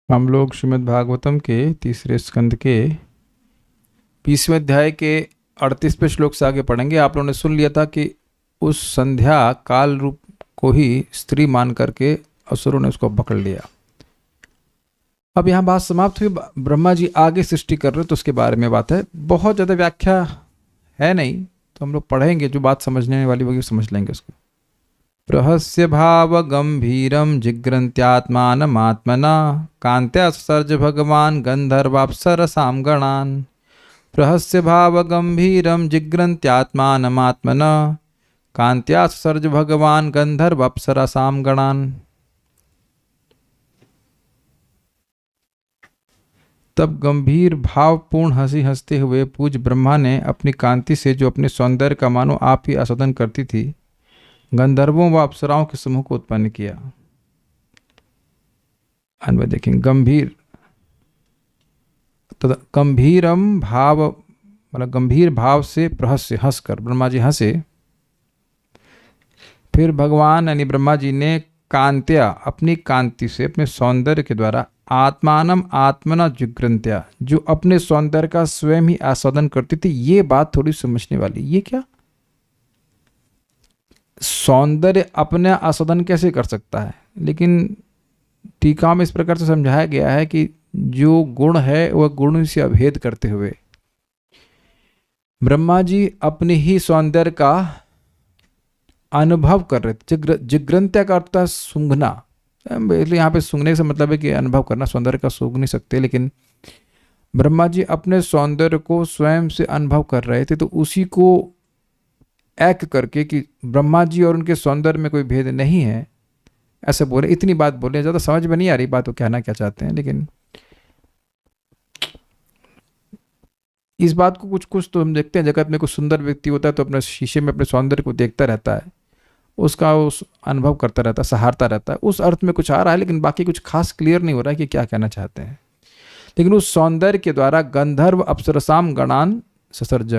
हम लोग श्रीमद् भागवतम के तीसरे स्कंद के 20वें अध्याय के 38वें श्लोक से आगे पढ़ेंगे। आप लोगों ने सुन लिया था कि उस संध्या काल रूप को ही स्त्री मान करके असुरों ने उसको पकड़ लिया। अब यहाँ बात समाप्त हुई। ब्रह्मा जी आगे सृष्टि कर रहे तो उसके बारे में बात है। बहुत ज़्यादा व्याख्या है नहीं, तो हम लोग पढ़ेंगे, जो बात समझने वाली होगी समझ लेंगे उसको। प्रहस्य भाव गंभीरम जिग्रन्त्यात्मानमात्मना कांत्या सर्ज भगवान गंधर्वाप्सरसां गणान्। प्रहस्य भाव गंभीरम जिग्रन्त्यात्मानमात्मना कांत्या सर्ज भगवान गंधर्वाप्सरसां गणान्। तब गंभीर भावपूर्ण हंसी हंसते हुए पूज्य ब्रह्मा ने अपनी कांति से, जो अपने सौंदर्य का मानो आप ही आस्वादन करती थी, गंधर्वों व अप्सराओं के समूह को उत्पन्न किया। अन्वय देखें। गंभीर गंभीरम भाव मतलब गंभीर भाव से प्रहस्य हंसकर ब्रह्मा जी हंसे। फिर भगवान यानी ब्रह्मा जी ने कांत्या अपनी कांति से, अपने सौंदर्य के द्वारा, आत्मानम आत्मना जिग्रन्त्या, जो अपने सौंदर्य का स्वयं ही आस्वादन करती थी। ये बात थोड़ी समझने वाली। ये क्या सौंदर्य अपने आस्वादन कैसे कर सकता है? लेकिन टीका में इस प्रकार से समझाया गया है कि जो गुण है वह गुण से अभेद करते हुए ब्रह्मा जी अपने ही सौंदर्य का अनुभव कर रहे थे। जिग्रन्त्या का अर्थ है सूंघना। यहाँ पे सूंघने से मतलब है कि अनुभव करना। सौंदर्य का सूंघ नहीं सकते, लेकिन ब्रह्मा जी अपने सौंदर्य को स्वयं से अनुभव कर रहे थे। तो उसी को एक करके कि ब्रह्मा जी और उनके सौंदर्य में कोई भेद नहीं है, ऐसे बोले। इतनी बात बोले, ज़्यादा समझ में नहीं आ रही बात वो कहना क्या चाहते हैं, लेकिन इस बात को कुछ कुछ तो हम देखते हैं। जगत में कुछ सुंदर व्यक्ति होता है तो अपने शीशे में अपने सौंदर्य को देखता रहता है, उसका उस अनुभव करता रहता है, सहारता रहता है। उस अर्थ में कुछ आ रहा है, लेकिन बाकी कुछ खास क्लियर नहीं हो रहा है कि क्या कहना चाहते हैं। लेकिन उस सौंदर्य के द्वारा गंधर्व अप्सरसाम गणान ससर्ज,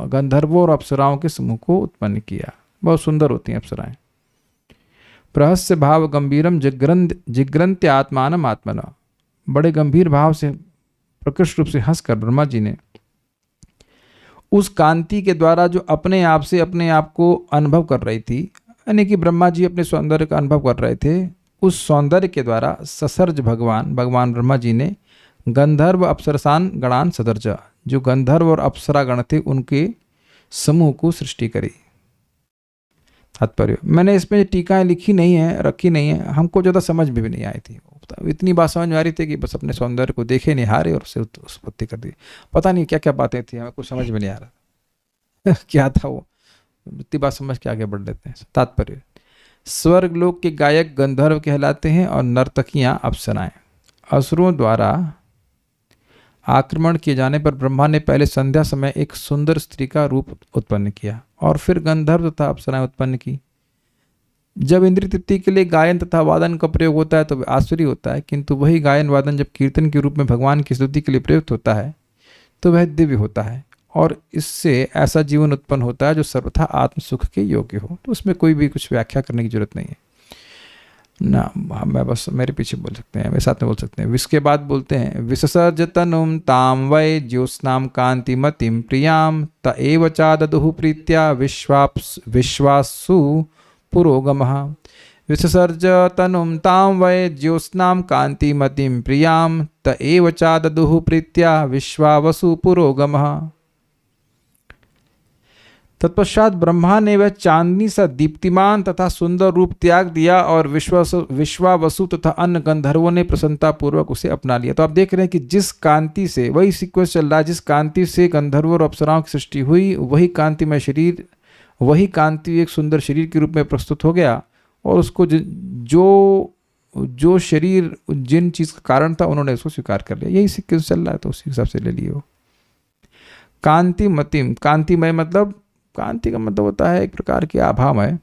गंधर्वों और अप्सराओं के समूह को उत्पन्न किया। बहुत सुंदर होती हैं अप्सराएं। प्रहस्य भाव गंभीरम जिग्रन्त्य आत्मानम आत्मना, बड़े गंभीर भाव से प्रकृष्ट रूप से हंसकर ब्रह्मा जी ने उस कांति के द्वारा, जो अपने आप से अपने आप को अनुभव कर रही थी, यानी कि ब्रह्मा जी अपने सौंदर्य का अनुभव कर रहे थे, उस सौंदर्य के द्वारा ससर्ज भगवान ब्रह्मा जी ने गंधर्व अप्सरसान गणान सदर्जा, जो गंधर्व और अप्सरा गण थे उनके समूह को सृष्टि करी। तात्पर्य, मैंने इसमें टीकाएं लिखी नहीं है, रखी नहीं है, हमको ज़्यादा समझ में भी नहीं आई थी। इतनी बात समझ में आ रही थी कि बस अपने सौंदर्य को देखे, निहारे और उसे उत्पत्ति कर दी। पता नहीं क्या क्या बातें थी, हमें कुछ समझ में नहीं आ रहा क्या था वो। इतनी बात समझ के आगे बढ़ लेते हैं। तात्पर्य, स्वर्ग लोक के गायक गंधर्व कहलाते हैं और नर्तकियां अप्सराएं। असुरों द्वारा आक्रमण किए जाने पर ब्रह्मा ने पहले संध्या समय एक सुंदर स्त्री का रूप उत्पन्न किया और फिर गंधर्व तथा अप्सराएं उत्पन्न की। जब इंद्रिय तृप्ति के लिए गायन तथा वादन का प्रयोग होता है तो आसुरी होता है, किंतु वही गायन वादन जब कीर्तन के रूप में भगवान की स्तुति के लिए प्रयुक्त होता है तो वह दिव्य होता है और इससे ऐसा जीवन उत्पन्न होता है जो सर्वथा आत्म सुख के योग्य हो। तो उसमें कोई भी कुछ व्याख्या करने की जरूरत नहीं है ना। मैं बस मेरे पीछे बोल सकते हैं, मेरे साथ में बोल सकते हैं। इसके बाद बोलते हैं, विससर्ज तनुम ताम वै ज्योत्स्नाम कांतिमतिम प्रियाम त एव चाददुः प्रीत्या विश्वासु पुरोगमः। विससर्ज तनुम ताम वै ज्योत्स्नाम कांतिमतिम प्रियाम त एव चाददुः प्रीत्या विश्वावसु पुरोगमः। तत्पश्चात ब्रह्मा ने वह चांदनी सा दीप्तिमान तथा सुंदर रूप त्याग दिया और विश्वावसु तथा अन्य गंधर्वों ने प्रसन्नतापूर्वक उसे अपना लिया। तो आप देख रहे हैं कि जिस कांति से, वही सीक्वेंस चल रहा है, जिस कांति से गंधर्वों और अप्सराओं की सृष्टि हुई, वही कांतिमय शरीर, वही कांति एक सुंदर शरीर के रूप में प्रस्तुत हो गया। और उसको जो शरीर जिन चीज़ का कारण था उन्होंने उसको स्वीकार कर लिया। यही सीक्वेंस चल रहा है, तो उसी हिसाब से ले लिए वो। कांतिमतिम, कांतिमय मतलब, कांति का मतलब होता है एक प्रकार की आभामय।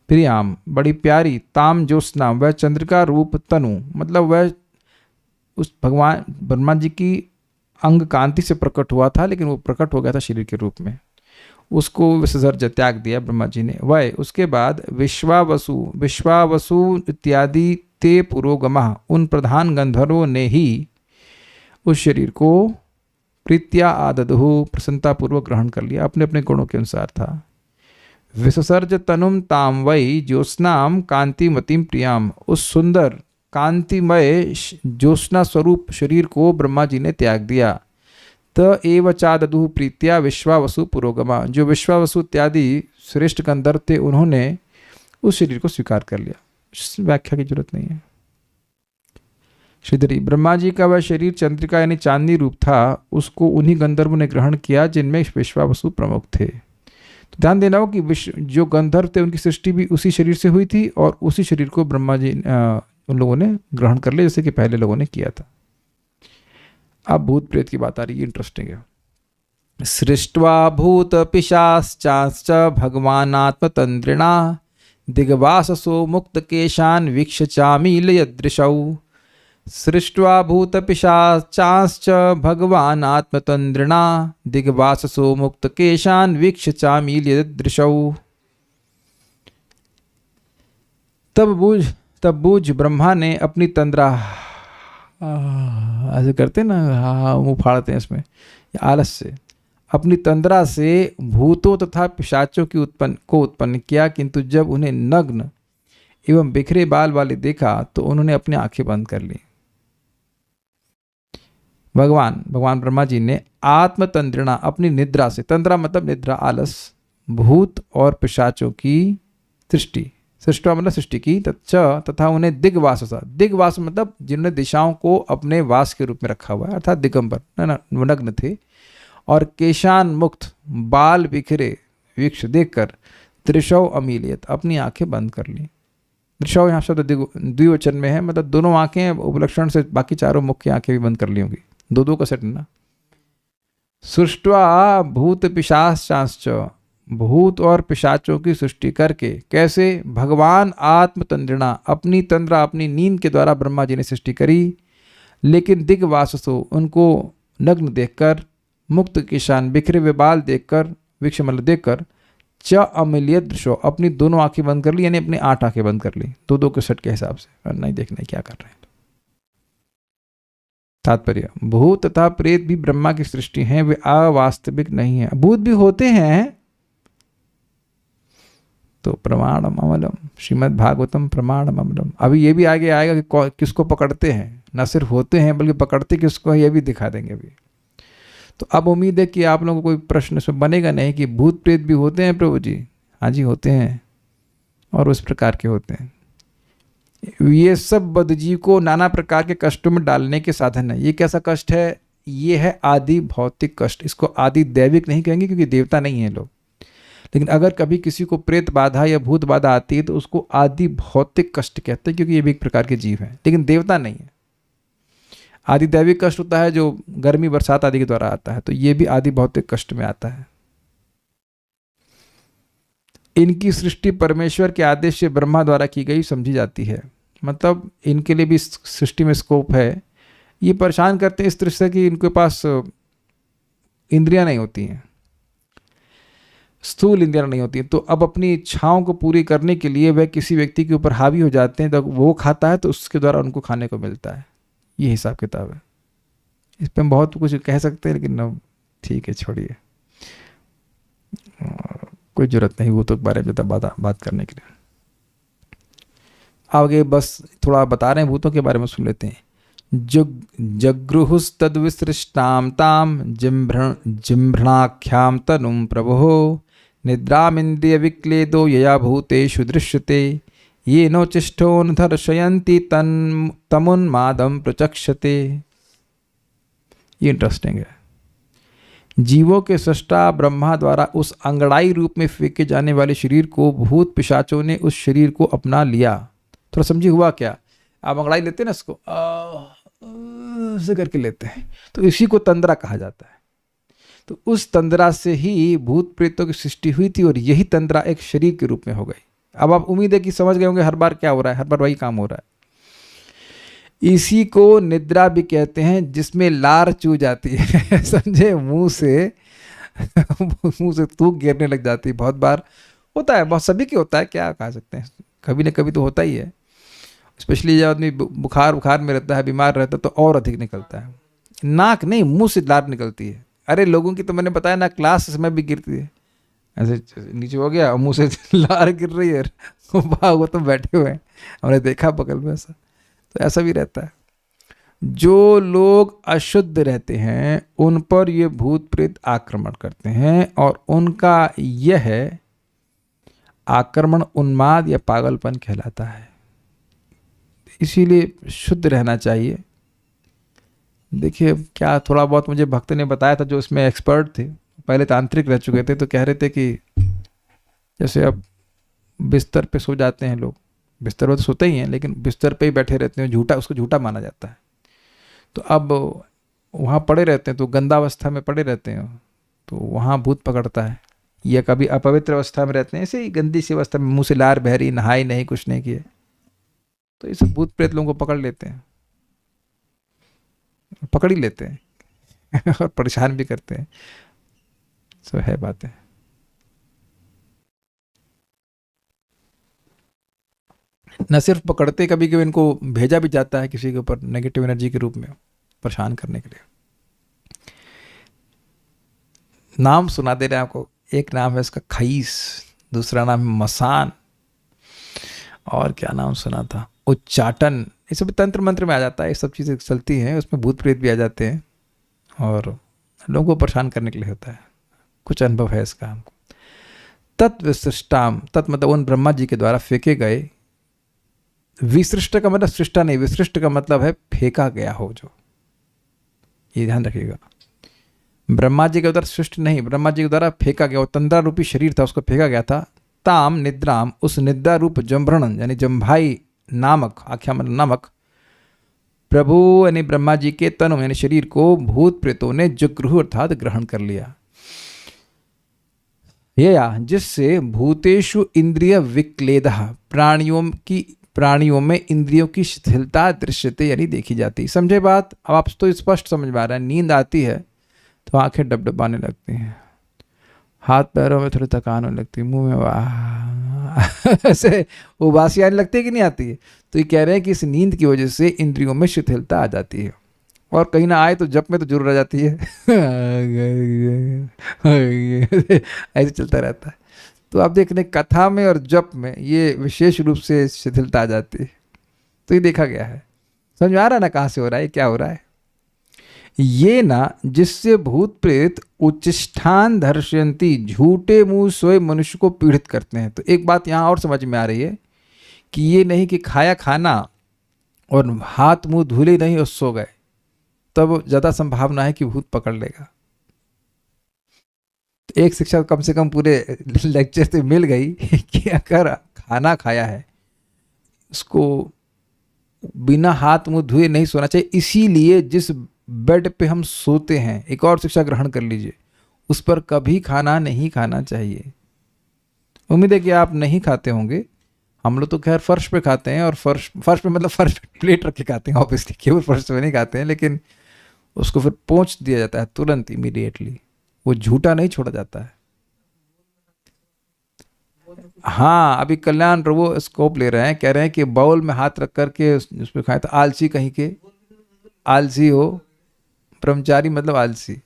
प्रियाम, बड़ी प्यारी। ताम ज्योत्स्ना, वह चंद्रिका रूप तनु, मतलब वह उस भगवान ब्रह्मा जी की अंग कांति से प्रकट हुआ था, लेकिन वो प्रकट हो गया था शरीर के रूप में। उसको विसर्ज त्याग दिया ब्रह्मा जी ने। वह उसके बाद विश्वावसु इत्यादि ते पुरोगमः, उन प्रधान गंधर्वों ने ही उस शरीर को प्रीत्या आददहु, प्रसन्नता पूर्वक ग्रहण कर लिया, अपने अपने गुणों के अनुसार था। विसर्ज तनुम ताम वै ज्योत्स्नाम कांतिमतीम प्रियाम, उस सुंदर कांतिमय ज्योत्स्ना स्वरूप शरीर को ब्रह्मा जी ने त्याग दिया। त एव चाददु प्रीत्या विश्वावसु पुरोगमा, जो विश्वावसु इत्यादि श्रेष्ठ गंधर्व थे उन्होंने उस शरीर को स्वीकार कर लिया। व्याख्या की जरूरत नहीं है। श्रीधरी, ब्रह्मा जी का वह शरीर चंद्रिका यानी चांदनी रूप था, उसको उन्हीं गंधर्वों ने ग्रहण किया जिनमें विश्वावसु प्रमुख थे। तो ध्यान देना हो कि जो गंधर्व थे उनकी सृष्टि भी उसी शरीर से हुई थी और उसी शरीर को ब्रह्मा जी उन लोगों ने ग्रहण कर लिया जैसे कि पहले लोगों ने किया था। अब भूत प्रेत की बात आ रही है, इंटरेस्टिंग है। सृष्ट्वा भूत पिशाश्चाश्च भगवानात्मतंद्रिणा दिग्वाससो मुक्त केशान वीक्ष चामीलयदृशौ। सृष्ट्वा भूत पिशाचाश्च भगवान आत्मतंद्रिणा दिग्वाससो मुक्त केशान वीक्ष चामीलयदृशौ। तब बूझ ब्रह्मा ने अपनी तंद्रा, ऐसे करते ना, मुंह फाड़ते हैं इसमें आलस से, अपनी तंद्रा से भूतों तथा पिशाचों की उत्पन्न किया, किंतु जब उन्हें नग्न एवं बिखरे बाल वाले देखा तो उन्होंने अपनी आंखें बंद कर ली। भगवान ब्रह्मा जी ने आत्मतंद्रिणा, अपनी निद्रा से, तंद्रा मतलब निद्रा, आलस, भूत और पिशाचों की सृष्टि मतलब सृष्टि की, तथा उन्हें दिग्वास मतलब जिन्होंने दिशाओं को अपने वास के रूप में रखा हुआ है, अर्थात दिगंबर नग्न थे, और केशान मुक्त, बाल बिखरे वीक्ष देखकर त्रिशौ अमीलियत, अपनी आंखें बंद कर ली। त्रिशौ यहाँ शब्द द्विवचन में है, मतलब दोनों आंखें उपलक्षण से, बाकी चारों मुख्य आंखें भी बंद कर ली होंगी, दो का सेट ना। सृष्ट्वा भूत पिशाचाश्च, भूत और पिशाचों की सृष्टि करके, कैसे? भगवान आत्मतंद्रिणा, अपनी तंद्रा, अपनी नींद के द्वारा ब्रह्मा जी ने सृष्टि करी, लेकिन दिग्वाससो, उनको नग्न देखकर, मुक्त केशान, बिखरे हुए बाल देखकर, विक्षमल देखकर, च अमिलियत दृशो, अपनी दोनों आंखें बंद कर ली, यानी अपनी 8 आंखें बंद कर ली, दो के सेट के हिसाब से, और नहीं देखना क्या कर रहे हैं। तात्पर्य, भूत तथा प्रेत भी ब्रह्मा की सृष्टि हैं, वे अवास्तविक नहीं है। भूत भी होते हैं तो प्रमाणम अमलम, श्रीमद् भागवतम प्रमाणम अमलम। अभी ये भी आगे आएगा कि किसको पकड़ते हैं, न सिर्फ होते हैं बल्कि पकड़ते किसको है, ये भी दिखा देंगे अभी। तो अब उम्मीद है कि आप लोगों को कोई प्रश्न इसमें बनेगा नहीं कि भूत प्रेत भी होते हैं प्रभु जी। हाँ जी, होते हैं, और उस प्रकार के होते हैं। ये सब बदजीव को नाना प्रकार के कष्टों में डालने के साधन है। ये कैसा कष्ट है? ये है आदि भौतिक कष्ट। इसको आदि दैविक नहीं कहेंगे क्योंकि देवता नहीं है लोग, लेकिन अगर कभी किसी को प्रेत बाधा या भूत बाधा आती है तो उसको आदि भौतिक कष्ट कहते हैं, क्योंकि ये भी एक प्रकार के जीव हैं, लेकिन देवता नहीं है। आदि दैविक कष्ट होता है जो गर्मी बरसात आदि के द्वारा आता है, तो ये भी आदि भौतिक कष्ट में आता है। इनकी सृष्टि परमेश्वर के आदेश से ब्रह्मा द्वारा की गई समझी जाती है, मतलब इनके लिए भी सृष्टि में स्कोप है। ये परेशान करते हैं इस तरह से कि इनके पास इंद्रियां नहीं होती हैं, स्थूल इंद्रियां नहीं होती हैं, तो अब अपनी इच्छाओं को पूरी करने के लिए वह किसी व्यक्ति के ऊपर हावी हो जाते हैं, तो वो खाता है तो उसके द्वारा उनको खाने को मिलता है। ये हिसाब किताब है। इस पर हम बहुत कुछ कह सकते हैं, लेकिन ठीक है, छोड़िए, कोई जरूरत नहीं वो तो बारे में बात करने के लिए। आगे बस थोड़ा बता रहे हैं भूतों के बारे में, सुन लेते हैं। जगृहुस्तद्विसृष्टां तां जिम्भ्रणाख्यां तनुं प्रभो निद्रामिन्द्रिय विक्लेदो यया भूतेषु दृश्यते ये नोचिष्ठो न दर्शयन्ति तमुन्मादं प्रचक्षते। ये इंटरेस्टिंग है। जीवों के सृष्टा ब्रह्मा द्वारा उस अंगड़ाई रूप में फेंके जाने वाले शरीर को भूत पिशाचों ने उस शरीर को अपना लिया। थोड़ा समझिए हुआ क्या? आप अंगड़ाई लेते हैं ना, इसको ऐसे करके लेते हैं, तो इसी को तंद्रा कहा जाता है। तो उस तंद्रा से ही भूत प्रेतों की सृष्टि हुई थी, और यही तंद्रा एक शरीर के रूप में हो गई। अब आप उम्मीद है कि समझ गए होंगे हर बार क्या हो रहा है, हर बार वही काम हो रहा है। इसी को निद्रा भी कहते हैं, जिसमें लार चू जाती है समझे, मुंह से मुंह से थूक गिरने लग जाती है। बहुत बार होता है, बहुत सभी के होता है, क्या कह सकते हैं, कभी ना कभी तो होता ही है। स्पेशली जब आदमी बुखार बुखार में रहता है, बीमार रहता है, तो और अधिक निकलता है। नाक नहीं, मुंह से लार निकलती है। अरे लोगों की तो मैंने बताया ना, क्लास में भी गिरती है, ऐसे नीचे हो गया और मुंह से लार गिर रही है। वाह, वो तो बैठे हुए हैं, हमने देखा बगल में ऐसा। तो ऐसा भी रहता है। जो लोग अशुद्ध रहते हैं उन पर ये भूत प्रेत आक्रमण करते हैं, और उनका यह आक्रमण उन्माद या पागलपन कहलाता है। इसीलिए शुद्ध रहना चाहिए। देखिए क्या, थोड़ा बहुत मुझे भक्त ने बताया था, जो इसमें एक्सपर्ट थे, पहले तांत्रिक रह चुके थे, तो कह रहे थे कि जैसे अब बिस्तर पे सो जाते हैं लोग, बिस्तर पर तो सोते ही हैं, लेकिन बिस्तर पे ही बैठे रहते हैं, झूठा, उसको झूठा माना जाता है। तो अब वहाँ पड़े रहते हैं, तो गंदा अवस्था में पड़े रहते हैं, तो वहाँ भूत पकड़ता है। या कभी अपवित्र अवस्था में रहते हैं, ऐसे ही गंदी सी अवस्था में, मुंह से लार बह रही, नहाई नहीं, कुछ नहीं किए, तो ये सब भूत प्रेत लोगों को पकड़ लेते हैं, पकड़ ही लेते हैं और परेशान भी करते हैं। सो है बात है। न सिर्फ पकड़ते, कभी कभी इनको भेजा भी जाता है किसी के ऊपर नेगेटिव एनर्जी के रूप में परेशान करने के लिए। नाम सुना दे रहे हैं आपको। एक नाम है इसका खईस, दूसरा नाम है मसान, और क्या नाम सुना था, उच्चाटन। ये सब तंत्र मंत्र में आ जाता है, ये सब चीज़ें चलती हैं, उसमें भूत प्रेत भी आ जाते हैं और लोगों को परेशान करने के लिए होता है। कुछ अनुभव है इसका हमको। तत्विशिष्टाम, तत् मतलब उन ब्रह्मा जी के द्वारा फेंके गए, विसृष्ट का मतलब सृष्टा नहीं, विसृष्ट का मतलब है फेंका गया हो जो, ये ध्यान रखिएगा। ब्रह्मा जी के द्वारा सृष्ट नहीं, ब्रह्मा जी के द्वारा फेंका गया, वो तंद्रा रूपी शरीर था, उसको फेंका गया था। ताम निद्राम, उस निद्रा रूप जम्भरण यानी जम्भाई नामक, आख्या मतलब नामक, प्रभु यानी ब्रह्मा जी के तनु यानी शरीर को भूत प्रेतों ने जुगृह अर्थात ग्रहण कर लिया। या जिससे भूतेषु इंद्रिय विक्लेद, प्राणियों में इंद्रियों की शिथिलता दृश्यते यानी देखी जाती। समझे बात? अब आप तो स्पष्ट समझ में आ रहा है। नींद आती है तो आंखें डबडबाने लगती हैं, हाथ पैरों में थोड़ी थकान होने लगती है, मुंह में वाह ऐसे उबासी आने लगती है कि नहीं आती है? तो ये कह रहे हैं कि इस नींद की वजह से इंद्रियों में शिथिलता आ जाती है, और कहीं ना आए तो जप में तो जरूर आ जाती है ऐसे चलता रहता है। तो आप देख रहे कथा में और जप में ये विशेष रूप से शिथिलता आ जाती है। तो ये देखा गया है। समझ में आ रहा है ना कहाँ से हो रहा है, क्या हो रहा है? ये ना जिससे भूत प्रेत उच्चिष्ठान दर्शयंती, झूठे मुंह सोए मनुष्य को पीड़ित करते हैं। तो एक बात यहाँ और समझ में आ रही है कि ये नहीं कि खाया खाना और हाथ मुंह धुले नहीं और सो गए, तब ज़्यादा संभावना है कि भूत पकड़ लेगा। तो एक शिक्षा कम से कम पूरे लेक्चर से मिल गई कि अगर खाना खाया है उसको बिना हाथ मुंह धुए नहीं सोना चाहिए। इसीलिए जिस बेड पे हम सोते हैं, एक और शिक्षा ग्रहण कर लीजिए, उस पर कभी खाना नहीं खाना चाहिए। उम्मीद है कि आप नहीं खाते होंगे। हम लोग तो खैर फर्श पे खाते हैं, और फर्श पे मतलब फर्श पे प्लेट रख के खाते हैं, ऑब्वियसली केवल फर्श पे नहीं खाते हैं, लेकिन उसको फिर पोंछ दिया जाता है तुरंत, इमीडिएटली। वो झूठा नहीं छोड़ा जाता है। हाँ, अभी कल्याण प्रभु स्कोप ले रहे हैं, कह रहे हैं कि बाउल में हाथ रख करके उस पर खाएं तो आलसी कहीं के, आलसी हो, ब्रह्मचारी मतलब आलसी।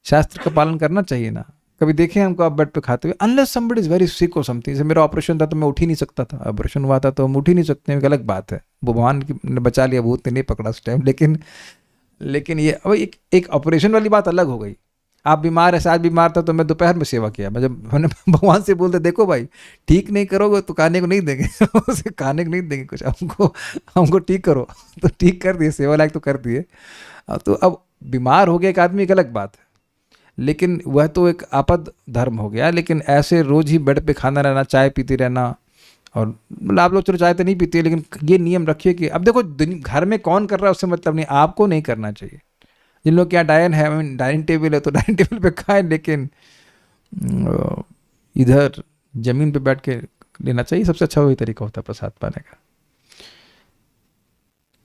शास्त्र का पालन करना चाहिए ना। कभी देखे हमको आप बेड पे खाते हुए, unless somebody is very sick और समथिंग। जैसे मेरा ऑपरेशन था तो मैं उठ ही नहीं सकता था, ऑपरेशन हुआ था तो हम उठ ही नहीं सकते, एक अलग बात है, वो भगवान ने बचा लिया, भूत ने नहीं पकड़ा उस टाइम। लेकिन ये अब एक ऑपरेशन वाली बात अलग हो गई। आप बीमार है, आज बीमार था तो मैं दोपहर में सेवा किया। मैं जब मैंने भगवान से बोलते देखो भाई ठीक नहीं करोगे तो खाने को नहीं देंगे उसे खाने को नहीं देंगे कुछ, हमको ठीक करो तो ठीक कर दिए, सेवा लायक तो कर दिए। तो अब बीमार हो गया एक आदमी, एक अलग बात है, लेकिन वह तो एक आपद धर्म हो गया। लेकिन ऐसे रोज ही बेड पे खाना रहना, चाय पीते रहना, और मतलब आप लोग चलो चाय तो नहीं पीते, लेकिन ये नियम रखिए कि अब देखो घर में कौन कर रहा है उससे मतलब नहीं, आपको नहीं करना चाहिए। जिन लोग क्या डाइनिंग टेबल है तो डाइनिंग टेबल पे खाएं, लेकिन इधर जमीन पे बैठ के लेना चाहिए। सबसे अच्छा वही तरीका होता है प्रसाद पाने का।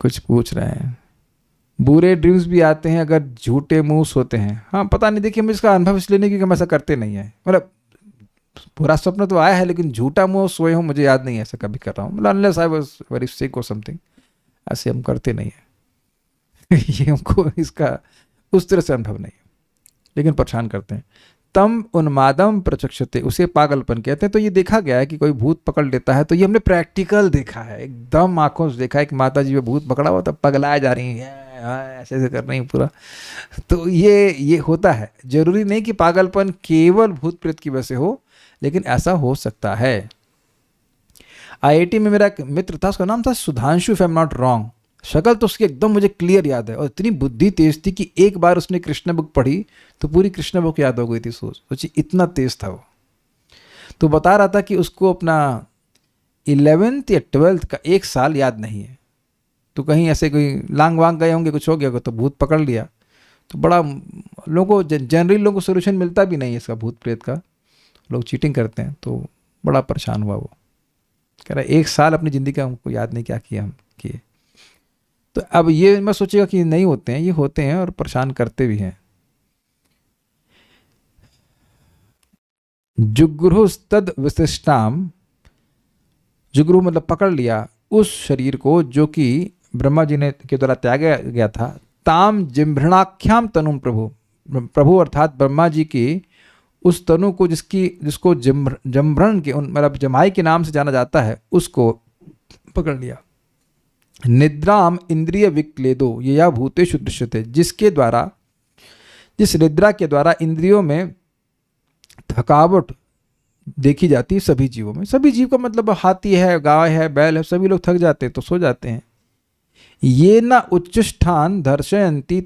कुछ पूछ रहे हैं? बुरे ड्रीम्स भी आते हैं अगर झूठे मुंह सोते हैं। हाँ पता नहीं, देखिए मुझे इसका अनुभव इसलिए नहीं क्योंकि हम ऐसा करते नहीं है। मतलब बुरा स्वप्न तो आया है लेकिन झूठा मुंह सोए हूँ मुझे याद नहीं है ऐसा कभी कर रहा हूँ। मतलब unless I was very sick और समथिंग, ऐसे हम करते नहीं है। ये हमको इसका उस तरह से अनुभव नहीं है, लेकिन परेशान करते हैं। तम उन्मादम प्रचक्षते, उसे पागलपन कहते हैं। तो ये देखा गया है कि कोई भूत पकड़ लेता है, तो ये हमने प्रैक्टिकल देखा है, एकदम आंखों से देखा है कि माता जी में भूत पकड़ा हुआ तब पगलाए जा रही हैं, ऐसे ऐसे कर रही हैं पूरा। तो ये होता है। जरूरी नहीं कि पागलपन केवल भूत प्रेत की वजह से हो, लेकिन ऐसा हो सकता है। आईआईटी में मेरा एक मित्र था, उसका नाम था Sudhanshu, if I am not wrong. शक्ल तो उसकी एकदम मुझे क्लियर याद है, और इतनी बुद्धि तेज थी कि एक बार उसने कृष्ण बुक पढ़ी तो पूरी कृष्ण बुक याद हो गई थी। सोची इतना तेज था वो। तो बता रहा था कि उसको अपना 11th या 12th का 1 साल याद नहीं है। तो कहीं ऐसे कोई लांग वांग गए होंगे, कुछ हो गया तो भूत पकड़ लिया। तो बड़ा लोगों को, जनरली लोगों को सोल्यूशन मिलता भी नहीं है इसका, भूत प्रेत का। लोग चीटिंग करते हैं। तो बड़ा परेशान हुआ वो, कह रहा 1 साल अपनी ज़िंदगी का हमको याद नहीं क्या किया हम किए। तो अब ये मैं सोचेगा कि नहीं होते हैं, ये होते हैं और परेशान करते भी हैं। जुगृहस्तद विशिष्टाम, जुगृह मतलब पकड़ लिया उस शरीर को जो कि ब्रह्मा जी ने के द्वारा त्यागा गया था। ताम जिम्भ्रणाख्याम तनुम प्रभु, प्रभु अर्थात ब्रह्मा जी की उस तनु को जिसको जम्भ्रण के मतलब जमाई के नाम से जाना जाता है, उसको पकड़ लिया। निद्राम इंद्रिय विक्लेदो ये या भूतेषु दृश्यते, जिस निद्रा के द्वारा इंद्रियों में थकावट देखी जाती है सभी जीवों में। सभी जीव का मतलब हाथी है, गाय है, बैल है, सभी लोग थक जाते हैं तो सो जाते हैं। ये न उच्चष्ठान दर्शयंती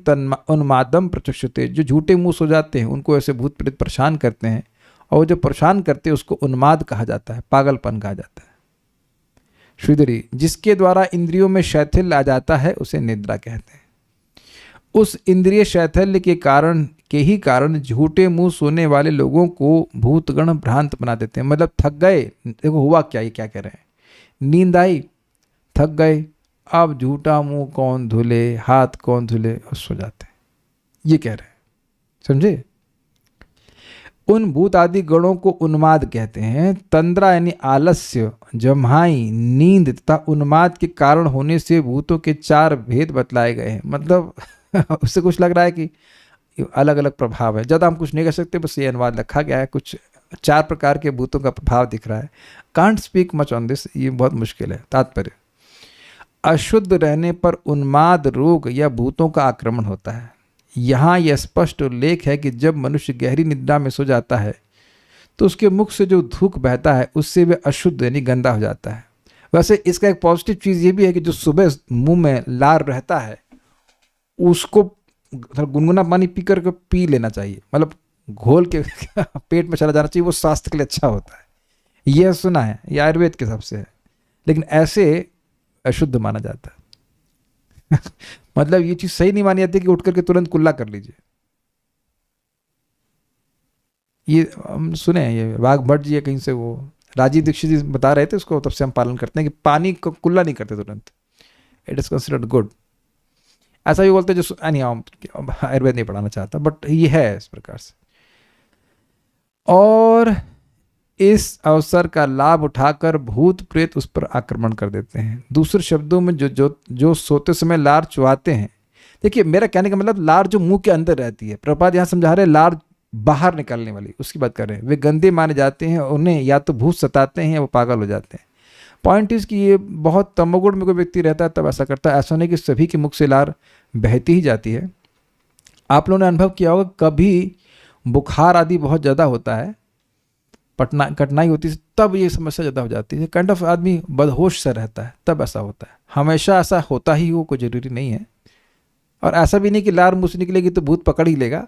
उन्मादम प्रचक्षते, जो झूठे मुंह सो जाते हैं उनको ऐसे भूत प्रेत परेशान करते हैं, और जो परेशान करते हैं उसको उन्माद कहा जाता है, पागलपन कहा जाता है। श्रीधरी, जिसके द्वारा इंद्रियों में शैथिल्य आ जाता है उसे निद्रा कहते हैं। उस इंद्रिय शैथिल्य के ही कारण झूठे मुंह सोने वाले लोगों को भूतगण भ्रांत बना देते हैं। मतलब थक गए, देखो हुआ क्या, ये क्या कह रहे हैं, नींद आई, थक गए, अब झूठा मुंह कौन धुले, हाथ कौन धुले, और सो जाते हैं, ये कह रहे हैं। समझे? उन भूत आदि गणों को उन्माद कहते हैं। तंद्रा यानी आलस्य, जम्हाई, नींद तथा उन्माद के कारण होने से भूतों के 4 भेद बतलाए गए हैं। मतलब उससे कुछ लग रहा है कि अलग अलग प्रभाव है, ज़्यादा हम कुछ नहीं कर सकते, बस ये अनुवाद रखा गया है, कुछ 4 प्रकार के भूतों का प्रभाव दिख रहा है। Can't speak much on this, ये बहुत मुश्किल है। तात्पर्य, अशुद्ध रहने पर उन्माद रोग या भूतों का आक्रमण होता है। यहाँ यह स्पष्ट उल्लेख है कि जब मनुष्य गहरी निद्रा में सो जाता है तो उसके मुख से जो थूक बहता है उससे वह अशुद्ध यानी गंदा हो जाता है। वैसे इसका एक पॉजिटिव चीज़ ये भी है कि जो सुबह मुंह में लार रहता है उसको गुनगुना पानी पी कर पी लेना चाहिए, मतलब घोल के पेट में चला जाना चाहिए, वो स्वास्थ्य के लिए अच्छा होता है। यह सुना है, ये आयुर्वेद के हिसाब से है, लेकिन ऐसे अशुद्ध माना जाता है। मतलब ये चीज सही नहीं मानी जाती कि उठ करके तुरंत कुल्ला कर लीजिए। ये हम सुने हैं, ये वाघ भट्ट जी या कहीं से वो राजीव दीक्षित जी बता रहे थे उसको, तब से हम पालन करते हैं कि पानी को कुल्ला नहीं करते तुरंत, इट इज कंसिडर्ड गुड। ऐसा भी बोलते हैं जो आयुर्वेद नहीं पढ़ाना चाहता, बट ये है इस प्रकार से। और इस अवसर का लाभ उठाकर भूत प्रेत उस पर आक्रमण कर देते हैं। दूसरे शब्दों में जो सोते समय लार चुहाते हैं, देखिए मेरा कहने का मतलब लार जो मुंह के अंदर रहती है, प्रपात यहाँ समझा रहे लार बाहर निकलने वाली, उसकी बात कर रहे हैं, वे गंदे माने जाते हैं, उन्हें या तो भूत सताते हैं या वो पागल हो जाते हैं। पॉइंट इज कि ये बहुत तमोगुण में कोई व्यक्ति रहता है तब ऐसा करता है। ऐसा नहीं कि सभी के मुख से लार बहती ही जाती है। आप लोगों ने अनुभव किया होगा, कभी बुखार आदि बहुत ज़्यादा होता है, कठिनाई होती है, तब ये समस्या ज़्यादा हो जाती है। काइंड ऑफ आदमी बदहोश सा रहता है, तब ऐसा होता है। हमेशा ऐसा होता ही हो कोई ज़रूरी नहीं है, और ऐसा भी नहीं कि लार मुँह से निकलेगी तो भूत पकड़ ही लेगा,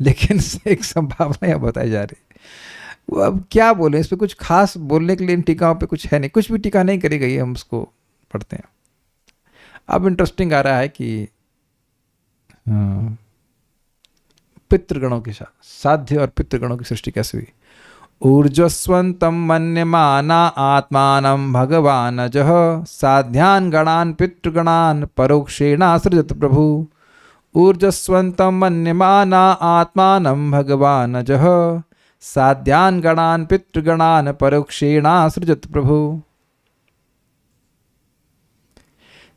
लेकिन एक संभावना यह बताई जा रही है। वो अब क्या बोले, इस पर कुछ खास बोलने के लिए इन टीकाओं पे कुछ है नहीं, कुछ भी टीका नहीं करी गई है, हम उसको पढ़ते हैं। अब इंटरेस्टिंग आ रहा है कि पितृगणों के साथ साध्य और पितृगणों की सृष्टि कैसे हुई। ऊर्जस्वंतम मन्यमाना आत्मानं भगवानजः साध्यान गणान पितृगणान परोक्षेणासृजत प्रभु ऊर्जस्वन्तं मन्यमाना आत्मानं भगवानजः साध्यान् गणान् पितृगणान् परोक्षेणासृजत् प्रभु।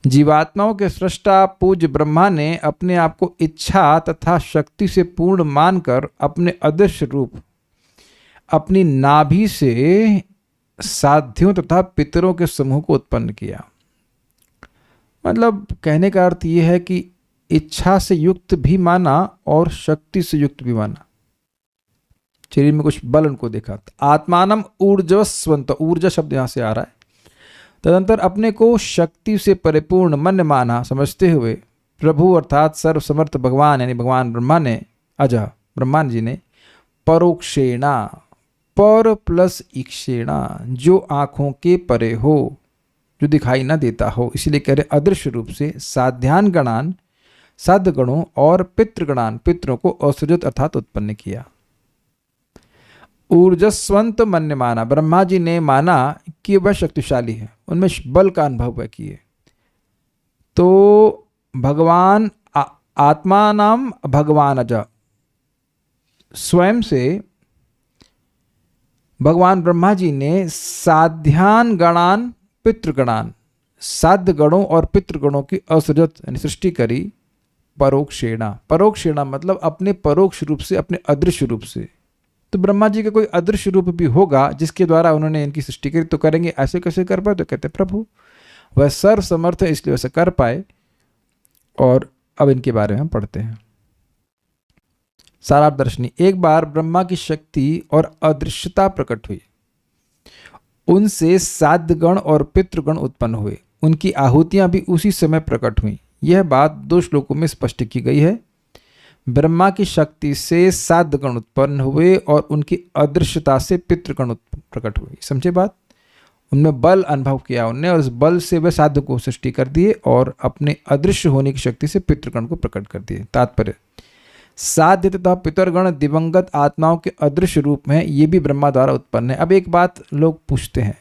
जीवात्माओं के सृष्टा पूज्य ब्रह्मा ने अपने आप को इच्छा तथा शक्ति से पूर्ण मानकर अपने अदृश्य रूप अपनी नाभि से साध्यों तथा पितरों के समूह को उत्पन्न किया। मतलब कहने का अर्थ यह है कि इच्छा से युक्त भी माना और शक्ति से युक्त भी माना, शरीर में कुछ बल उनको देखा। आत्मानम ऊर्जस्वंत, ऊर्जा शब्द यहाँ से आ रहा है। तदंतर अपने को शक्ति से परिपूर्ण मन माना समझते हुए प्रभु अर्थात सर्वसमर्थ भगवान यानी भगवान ब्रह्मा ने, अजह ब्रह्मा जी ने परोक्षेणा, पर प्लस इक्षेणा, जो आँखों के परे हो, जो दिखाई न देता हो, इसीलिए कह रहे अदृश्य रूप से साध्यान गणान, साध्य गणों और पितृगणान, पितरों को असृजत अर्थात उत्पन्न किया। ऊर्जस्वंत मन्य माना, ब्रह्मा जी ने माना कि वह शक्तिशाली है, उनमें बल का अनुभव वह किए। तो भगवान आत्मा नाम भगवान अज, स्वयं से भगवान ब्रह्मा जी ने साध्यान गणान पितृगणान, साध्य गणों और पितृगणों की असृजत यानी सृष्टि करी। परोक्षेणा, परोक्षेणा मतलब अपने परोक्ष रूप से, अपने अदृश्य रूप से। तो ब्रह्मा जी का कोई अदृश्य रूप भी होगा जिसके द्वारा उन्होंने इनकी सृष्टि करी, तो करेंगे ऐसे कैसे कर पाए? तो कहते प्रभु वह सर्व समर्थ है इसलिए वैसे कर पाए। और अब इनके बारे में हम पढ़ते हैं। सारार्थ दर्शनी, एक बार ब्रह्मा की शक्ति और अदृश्यता प्रकट हुई, उनसे साध्यगण और पितृगण उत्पन्न हुए, उनकी आहुतियां भी उसी समय प्रकट हुई। यह बात 2 श्लोकों में स्पष्ट की गई है। ब्रह्मा की शक्ति से साध्यगण उत्पन्न हुए और उनकी अदृश्यता से पितृगण प्रकट हुए। समझे बात? उनमें बल अनुभव किया उनने और उस बल से वह साध्य को सृष्टि कर दिए और अपने अदृश्य होने की शक्ति से पितृगण को प्रकट कर दिए। तात्पर्य, साध्य तथा पितरगण दिवंगत आत्माओं के अदृश्य रूप में, ये भी ब्रह्मा द्वारा उत्पन्न है। अब एक बात लोग पूछते हैं,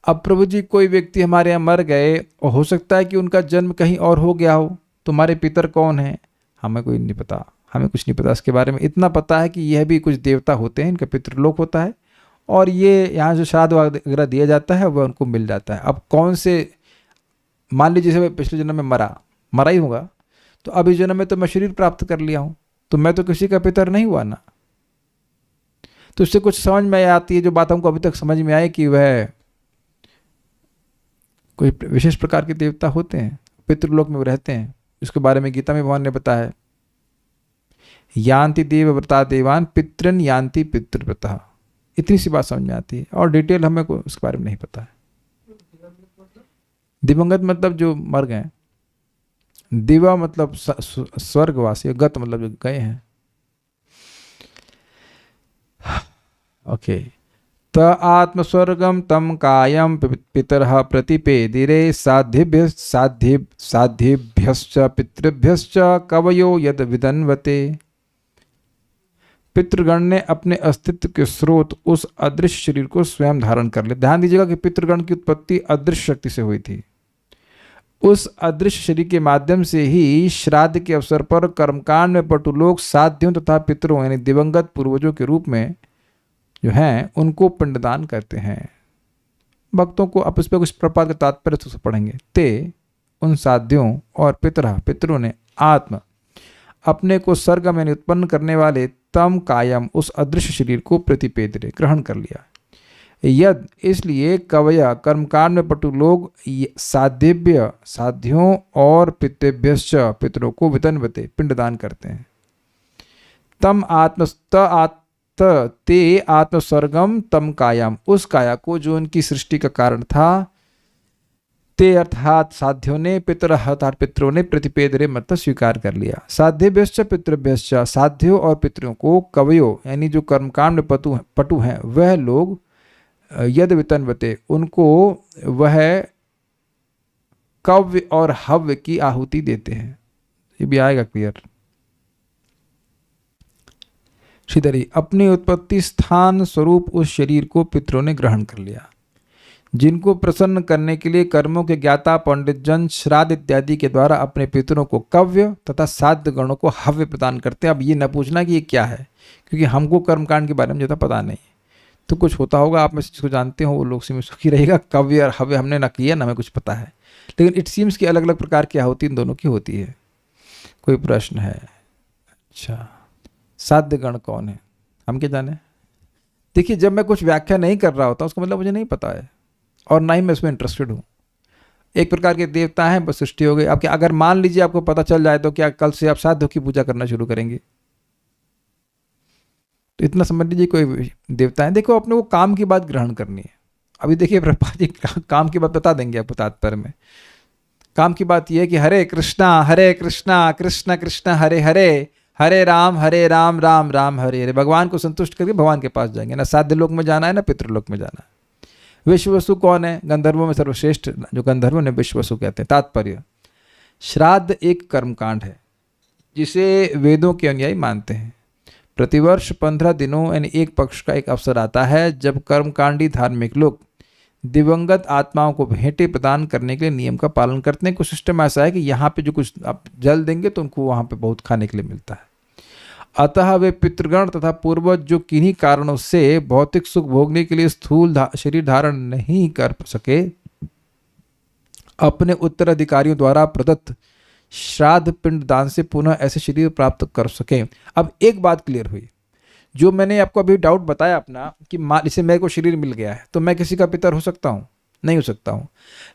अब प्रभु जी कोई व्यक्ति हमारे यहाँ मर गए और हो सकता है कि उनका जन्म कहीं और हो गया हो, तुम्हारे पितर कौन हैं? हमें कोई नहीं पता, हमें कुछ नहीं पता इसके बारे में। इतना पता है कि यह भी कुछ देवता होते हैं, इनका पितृलोक होता है और ये यहाँ जो श्राद्ध वगैरह दिया जाता है वह उनको मिल जाता है। अब कौन से, मान लीजिए जैसे पिछले जन्म में मरा ही होगा, तो अब इस जन्म में तो मैं शरीर प्राप्त कर लिया हूं, तो मैं तो किसी का पितर नहीं हुआ ना। तो इससे कुछ समझ में आती है जो बात हमको अभी तक समझ में आई कि वह कोई विशेष प्रकार के देवता होते हैं, पितृलोक में वो रहते हैं। इसके बारे में गीता में भगवान ने बताया, यान्ति देव व्रता देवान पितृन यान्ति पितृव्रता। इतनी सी बात समझ में आती है और डिटेल हमें को उसके बारे में नहीं पता है। दिवंगत मतलब जो मर गए, दिवा मतलब स्वर्गवासी, गत मतलब जो गए हैं। ओके, त आत्मस्वर्गम तम कायम पितरः प्रतिपेदिरे साध्येभ्यश्च पितृभ्यश्च कवयो यद विदन्वते। पितृगण ने अपने अस्तित्व के स्रोत उस अदृश्य शरीर को स्वयं धारण कर लिया। ध्यान दीजिएगा कि पितृगण की उत्पत्ति अदृश्य शक्ति से हुई थी। उस अदृश्य शरीर के माध्यम से ही श्राद्ध के अवसर पर कर्मकांड में पटु लोग साध्यों तथा पितरों यानी दिवंगत पूर्वजों के रूप में जो हैं उनको पिंडदान करते हैं। भक्तों को अब इस पर कुछ प्रपात का तात्पर्य से पढ़ेंगे। ते उन साध्यों और पितरों ने आत्म अपने को स्वर्ग में उत्पन्न करने वाले तम कायम उस अदृश्य शरीर को प्रतिपेदरे ग्रहण कर लिया। यद इसलिए कवया कर्मकांड में पटु लोग साध्येभ्य साध्यों और पितृभ्यश्च पितरों को वितन्वते पिंडदान करते हैं। तम ते आत्मस्वर्गम तम कायाम, उस काया को जो उनकी सृष्टि का कारण था, ते अर्थात साध्यों ने, पितर अर्थात पितरों ने प्रतिपेदरे मतलब स्वीकार कर लिया। साध्यभ्यश्च पितृभ्यश्च, साध्यों और पितरों को कवयो यानी जो कर्मकांड में पटु हैं वह लोग यद वितन्वते उनको वह कव्य और हव्य की आहुति देते हैं। ये भी आएगा क्लियर। श्रीधरी, अपनी उत्पत्ति स्थान स्वरूप उस शरीर को पितरों ने ग्रहण कर लिया। जिनको प्रसन्न करने के लिए कर्मों के ज्ञाता पंडित जन श्राद्ध इत्यादि के द्वारा अपने पितरों को कव्य तथा साध्य गणों को हव्य प्रदान करते हैं। अब ये न पूछना कि ये क्या है, क्योंकि हमको कर्मकांड के बारे में ज़्यादा पता नहीं। तो कुछ होता होगा आप में से जिसको जानते हो वो लोग से में सुखी रहेगा। कव्य और हव्य हमने ना किया ना हमें कुछ पता है, लेकिन इट सीम्स कि अलग अलग प्रकार क्या होती है, इन दोनों की होती है। कोई प्रश्न है? अच्छा, साध्य गण कौन है, हम क्या जाने। देखिए, जब मैं कुछ व्याख्या नहीं कर रहा होता उसका मतलब मुझे नहीं पता है और ना ही मैं इसमें इंटरेस्टेड हूँ। एक प्रकार के देवता हैं, बस सृष्टि हो गई। अब क्या अगर मान लीजिए आपको पता चल जाए तो क्या कल से आप साध्यों की पूजा करना शुरू करेंगे? तो इतना समझ लीजिए कोई देवता है। देखो, अपने को काम की बात ग्रहण करनी है। अभी देखिए प्रभुपाद जी काम की बात बता देंगे आपको तात्पर्य में। काम की बात यह है कि हरे कृष्णा कृष्ण कृष्ण हरे हरे, हरे राम राम राम हरे हरे। भगवान को संतुष्ट करके भगवान के पास जाएंगे। ना साध्य लोक में जाना है ना पितृलोक में जाना है। विश्ववसु कौन है? गंधर्वों में सर्वश्रेष्ठ जो गंधर्व ने विश्ववसु कहते हैं। तात्पर्य, श्राद्ध एक कर्मकांड है जिसे वेदों के अनुयायी मानते हैं। प्रतिवर्ष 15 दिनों यानी एक पक्ष का एक अवसर आता है जब कर्मकांडी धार्मिक लोग दिवंगत आत्माओं को भेंटें प्रदान करने के लिए नियम का पालन करते हैं। कुछ सिस्टम ऐसा है कि यहाँ पे जो कुछ आप जल देंगे तो उनको वहाँ पे बहुत खाने के लिए मिलता है। अतः वे पितृगण तथा पूर्वज जो किन्हीं कारणों से भौतिक सुख भोगने के लिए स्थूल शरीर धारण नहीं कर सके, अपने उत्तराधिकारियों द्वारा प्रदत्त श्राद्ध पिंड दान से पुनः ऐसे शरीर प्राप्त कर सकें। अब एक बात क्लियर हुई, जो मैंने आपको अभी डाउट बताया अपना कि मान इसे मेरे को शरीर मिल गया है तो मैं किसी का पितर हो सकता हूँ? नहीं हो सकता हूँ।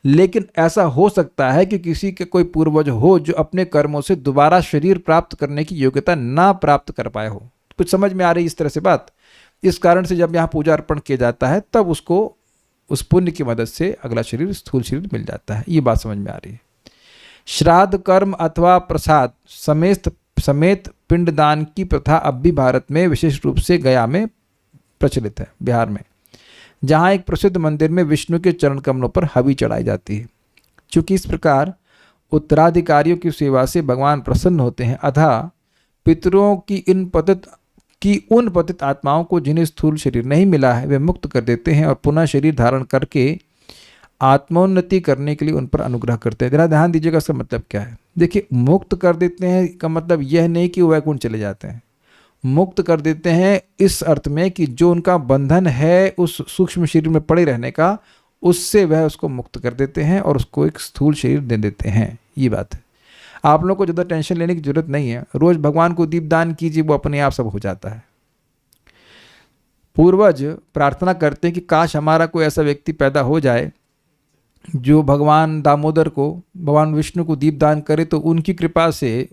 लेकिन ऐसा हो सकता है कि किसी के कोई पूर्वज हो जो अपने कर्मों से दोबारा शरीर प्राप्त करने की योग्यता ना प्राप्त कर पाए हो। कुछ समझ में आ रही इस तरह से बात? इस कारण से जब यहाँ पूजा अर्पण किया जाता है तब उसको उस पुण्य की मदद से अगला शरीर, स्थूल शरीर मिल जाता है। ये बात समझ में आ रही है। श्राद्ध कर्म अथवा प्रसाद समेत पिंडदान की प्रथा अब भी भारत में विशेष रूप से गया में प्रचलित है, बिहार में, जहाँ एक प्रसिद्ध मंदिर में विष्णु के चरण कमलों पर हवि चढ़ाई जाती है। चूंकि इस प्रकार उत्तराधिकारियों की सेवा से भगवान प्रसन्न होते हैं, अतः पितरों की उन पतित आत्माओं को जिन्हें स्थूल शरीर नहीं मिला है वे मुक्त कर देते हैं और पुनः शरीर धारण करके आत्मोन्नति करने के लिए उन पर अनुग्रह करते हैं। जरा ध्यान दीजिएगा इसका मतलब क्या है। देखिए, मुक्त कर देते हैं का मतलब यह नहीं कि वो वैकुंठ चले जाते हैं। मुक्त कर देते हैं इस अर्थ में कि जो उनका बंधन है उस सूक्ष्म शरीर में पड़े रहने का, उससे वह उसको मुक्त कर देते हैं और उसको एक स्थूल शरीर दे देते हैं। ये बात है। आप लोग को ज़्यादा टेंशन लेने की जरूरत नहीं है। रोज भगवान को दीपदान कीजिए, वो अपने आप सब हो जाता है। पूर्वज प्रार्थना करते हैं कि काश हमारा कोई ऐसा व्यक्ति पैदा हो जाए जो भगवान दामोदर को, भगवान विष्णु को दीपदान करे तो उनकी कृपा से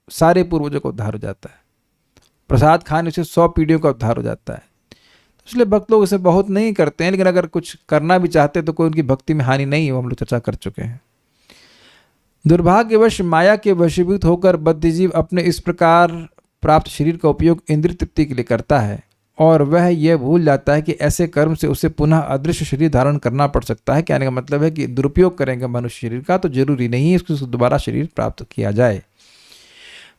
सारे पूर्वजों का उद्धार हो जाता है। प्रसाद खाने से 100 पीढ़ियों का उद्धार हो जाता है। इसलिए भक्त लोग इसे बहुत नहीं करते हैं, लेकिन अगर कुछ करना भी चाहते हैं तो कोई उनकी भक्ति में हानि नहीं है, वो हम लोग चर्चा कर चुके हैं। दुर्भाग्यवश माया के वशीभूत होकर बद्धजीव अपने इस प्रकार प्राप्त शरीर का उपयोग इंद्रिय तृप्ति के लिए करता है और वह यह भूल जाता है कि ऐसे कर्म से उसे पुनः अदृश्य शरीर धारण करना पड़ सकता है। कहने का मतलब है कि दुरुपयोग करेंगे मनुष्य शरीर का तो जरूरी नहीं है इसको दोबारा शरीर प्राप्त किया जाए।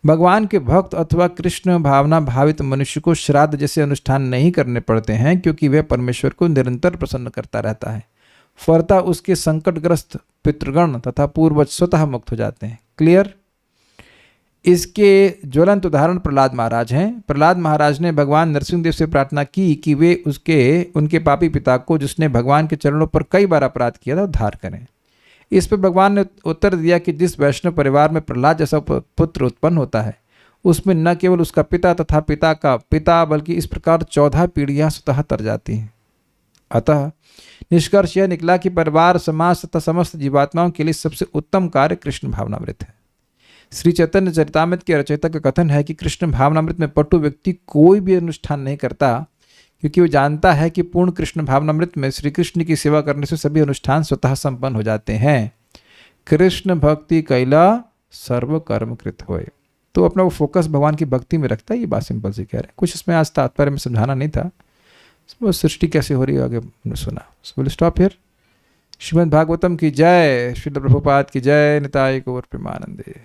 भगवान के भक्त अथवा कृष्ण भावना भावित मनुष्य को श्राद्ध जैसे अनुष्ठान नहीं करने पड़ते हैं, क्योंकि वह परमेश्वर को निरंतर प्रसन्न करता रहता है। फलतः उसके संकटग्रस्त पितृगण तथा पूर्वज स्वतः मुक्त हो जाते हैं। क्लियर? इसके ज्वलंत उदाहरण प्रहलाद महाराज हैं। प्रहलाद महाराज ने भगवान नरसिंहदेव से प्रार्थना की कि वे उनके पापी पिता को, जिसने भगवान के चरणों पर कई बार अपराध किया था, उद्धार करें। इस पर भगवान ने उत्तर दिया कि जिस वैष्णव परिवार में प्रहलाद जैसा पुत्र उत्पन्न होता है उसमें न केवल उसका पिता तथा पिता का पिता बल्कि इस प्रकार 14 पीढ़ियां स्वतः तर जाती हैं। अतः निष्कर्ष यह निकला कि परिवार, समाज तथा समस्त जीवात्माओं के लिए सबसे उत्तम कार्य कृष्ण भावनामृत है। श्री चैतन्य चरितामृत के रचयिता का कथन है कि कृष्ण भावनामृत में पटु व्यक्ति कोई भी अनुष्ठान नहीं करता, क्योंकि वो जानता है कि पूर्ण कृष्ण भावनामृत में श्री कृष्ण की सेवा करने से सभी अनुष्ठान स्वतः संपन्न हो जाते हैं। कृष्ण भक्ति कैला सर्व कर्म कृत होए। तो अपना वो फोकस भगवान की भक्ति में रखता है। ये बात सिंपल से कह रहे हैं। कुछ इसमें आज तात्पर्य में समझाना नहीं था। सृष्टि कैसे हो रही है आगे हमने सुना। Will stop here. Shrimad Bhagavatam की जय, श्रील प्रभुपाद की जय, निताय गौर प्रेमानंदे।